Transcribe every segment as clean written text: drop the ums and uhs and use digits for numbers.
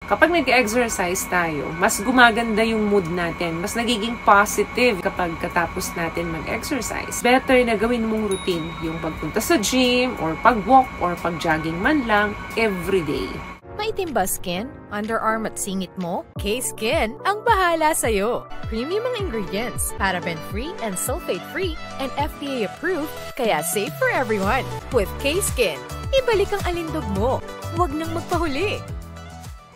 Kapag nag-exercise tayo, mas gumaganda yung mood natin. Mas nagiging positive kapag katapos natin mag-exercise. Better na gawin mong routine yung pagpunta sa gym, or pag-walk, or pag-jogging man lang, everyday. Maitim ba skin, underarm at singit mo? K-Skin ang bahala sa'yo. Premium ang ingredients, paraben-free and sulfate-free, and FDA-approved, kaya safe for everyone. With K-Skin, ibalik ang alindog mo. Huwag nang magpahuli.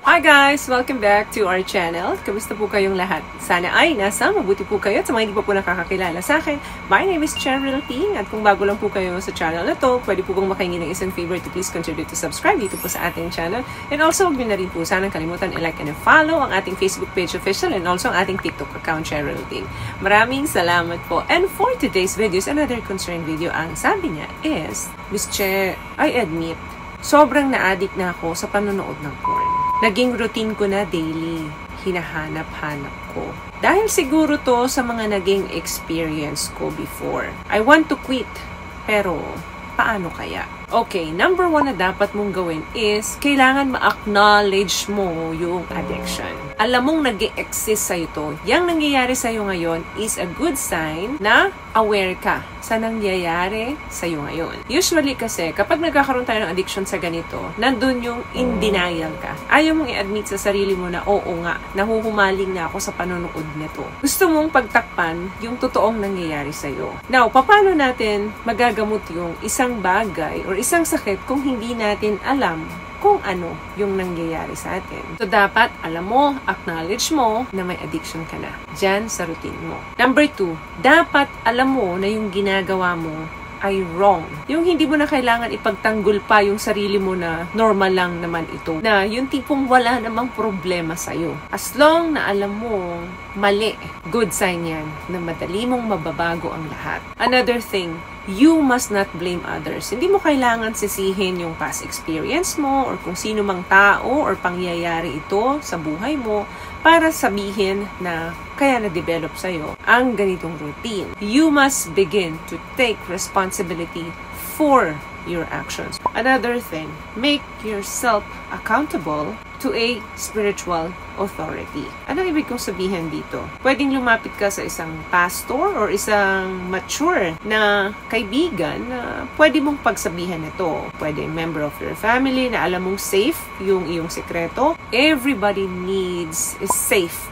Hi guys! Welcome back to our channel. Kamusta po kayong lahat? Sana ay nasa mabuti po kayo. At sa mga hindi pa po nakakakilala sa akin, my name is Cheryl Ting. At kung bago lang po kayo sa channel na to, pwede po pong makahingi ng isang favor to please consider to subscribe dito po sa ating channel. And also, huwag nyo na rin po sanang kalimutan i-like and follow ang ating Facebook page official and also ang ating TikTok account, Cheryl Ting. Maraming salamat po. And for today's video, another concern video, ang sabi niya is, Miss Che, I admit, sobrang na-addict na ako sa panonood ng porn. Naging routine ko na daily. Hinahanap-hanap ko. Dahil siguro to sa mga naging experience ko before. I want to quit. Pero, paano kaya? Okay, number one na dapat mong gawin is, kailangan ma-acknowledge mo yung addiction. Alam mong nag-e-exist sa'yo to. Yang nangyayari sa'yo ngayon is a good sign na aware ka sa nangyayari sa'yo ngayon. Usually kasi, kapag nagkakaroon tayo ng addiction sa ganito, nandun yung in denial ka. Ayaw mong i-admit sa sarili mo na, oo nga, nahuhumaling na ako sa panonood nito. Gusto mong pagtakpan yung totoong nangyayari sa'yo. Now, paano natin magagamot yung isang bagay or isang sakit kung hindi natin alam kung ano yung nangyayari sa atin? So, dapat, alam mo, acknowledge mo na may addiction ka na. Diyan sa routine mo. Number 2, dapat alam mo na yung ginagawa mo ay wrong. Yung hindi mo na kailangan ipagtanggol pa yung sarili mo na normal lang naman ito. Na yung tipong wala namang problema sa'yo. As long na alam mo, mali. Good sign yan na madali mong mababago ang lahat. Another thing, you must not blame others. Hindi mo kailangan sisihin yung past experience mo or kung sino mang tao or pangyayari ito sa buhay mo para sabihin na kaya na-develop sa'yo ang ganitong routine. You must begin to take responsibility for your actions. Another thing, make yourself accountable to a spiritual authority. Anong ibig kong sabihin dito? Pwedeng lumapit ka sa isang pastor or isang mature na kaibigan na pwede mong pagsabihan ito. Pwede member of your family na alam mong safe yung iyong sekreto. Everybody needs a safe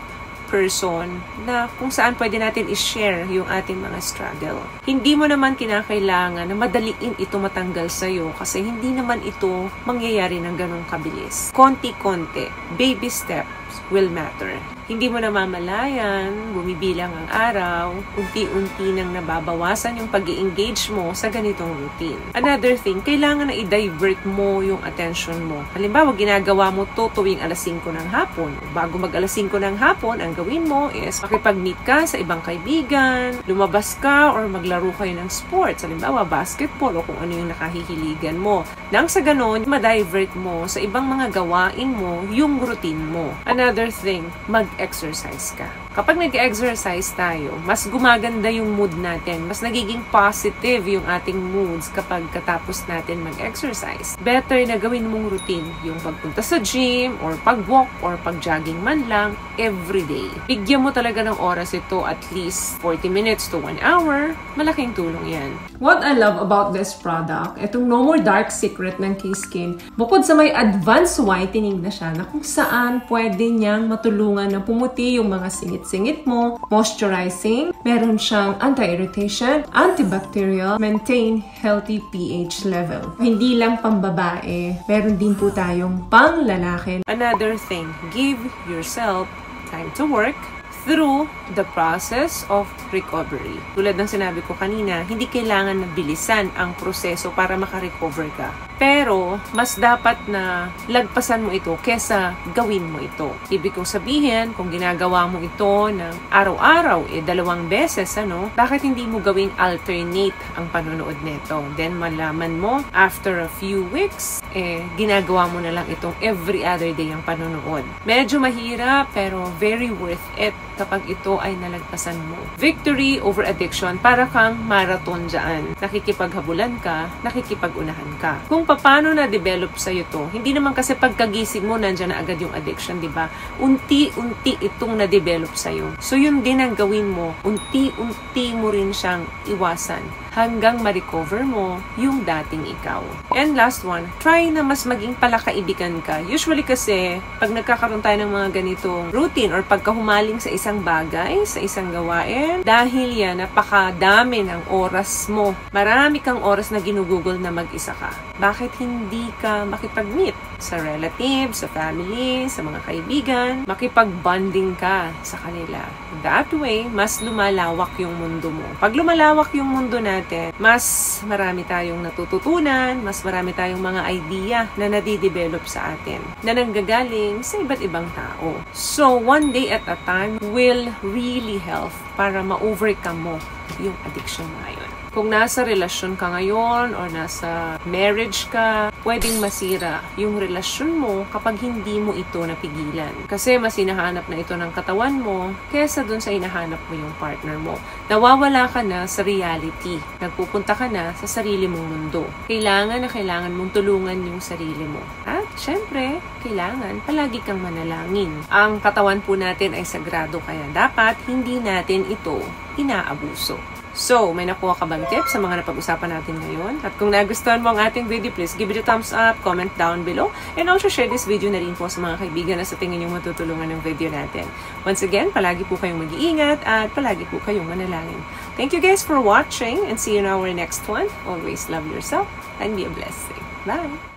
person na kung saan pwede natin i-share yung ating mga struggle. Hindi mo naman kinakailangan na madaliin ito matanggal sa'yo kasi hindi naman ito mangyayari ng ganong kabilis. Konti-konti, baby steps will matter. Hindi mo namamalayan, bumibilang ang araw, unti-unti nang nababawasan yung pag-i-engage mo sa ganitong routine. Another thing, kailangan na i-divert mo yung attention mo. Halimbawa, ginagawa mo to tuwing alas 5 ng hapon. Bago mag alas 5 ng hapon, ang gawin mo is makipag-meet ka sa ibang kaibigan, lumabas ka or maglaro kayo ng sports. Halimbawa, basketball o kung ano yung nakahihiligan mo. Nang sa ganon, ma-divert mo sa ibang mga gawain mo yung routine mo. Another thing, mag-exercise ka. Kapag nag-exercise tayo, mas gumaganda yung mood natin. Mas nagiging positive yung ating moods kapag katapos natin mag-exercise. Better na gawin mong routine yung pagpunta sa gym, or pag-walk, or pag-jogging man lang, everyday. Bigyan mo talaga ng oras ito, at least 40 minutes to 1 hour. Malaking tulong yan. What I love about this product, itong No More Dark Secret ng K-Skin, bukod sa may advanced whitening na siya, na kung saan pwede niyang matulungan na pumuti yung mga singit mo, moisturizing, meron siyang anti-irritation, antibacterial, maintain healthy pH level. Hindi lang pambabae, meron din po tayong pang lalaki. Another thing, give yourself time to work through the process of recovery. Tulad ng sinabi ko kanina, hindi kailangan na bilisan ang proseso para makarecover ka. Pero, mas dapat na lagpasan mo ito kesa gawin mo ito. Ibig kong sabihin, kung ginagawa mo ito ng araw-araw, 2 beses, bakit hindi mo gawing alternate ang panonood nito? Then, malaman mo, after a few weeks, ginagawa mo na lang itong every other day ang panonood. Medyo mahirap, pero very worth it kapag ito ay nalagpasan mo. Victory over addiction, para kang marathon dyan. Nakikipaghabulan ka, nakikipag-unahan ka. Kung paano na-develop sa'yo to? Hindi naman kasi pagkagising mo, nandyan na agad yung addiction, di ba? Unti-unti itong na-develop sa'yo. So, yun din ang gawin mo. Unti-unti mo rin siyang iwasan hanggang ma-recover mo yung dating ikaw. And last one, try na mas maging palakaibigan ka. Usually kasi, pag nagkakaroon tayo ng mga ganitong routine or pagkahumaling sa isang bagay, sa isang gawain, dahil yan, napakadami ng oras mo. Marami kang oras na ginugugol na mag-isa ka. Bakit hindi ka makipag-meet sa relatives, sa family, sa mga kaibigan, makipag-bonding ka sa kanila. That way, mas lumalawak yung mundo mo. Pag lumalawak yung mundo natin, mas marami tayong natututunan, mas marami tayong mga idea na nadidevelop sa atin, na nanggagaling sa iba't ibang tao. So, one day at a time will really help para ma-overcome mo yung addiction na yun. Kung nasa relasyon ka ngayon or nasa marriage ka, pwedeng masira yung relasyon mo kapag hindi mo ito napigilan. Kasi mas hinahanap na ito ng katawan mo kesa dun sa hinahanap mo yung partner mo. Nawawala ka na sa reality. Nagpupunta ka na sa sarili mong mundo. Kailangan na kailangan mong tulungan yung sarili mo. At syempre, kailangan palagi kang manalangin. Ang katawan po natin ay sagrado, kaya dapat hindi natin ito inaabuso. So, may nakuha ka bang tips sa mga napag-usapan natin ngayon? At kung nagustuhan mo ang ating video, please give it a thumbs up, comment down below, and also share this video na rin po sa mga kaibigan na sa tingin yung matutulungan ng video natin. Once again, palagi po kayong mag-iingat at palagi po kayong manalangin. Thank you guys for watching and see you in our next one. Always love yourself and be a blessing. Bye!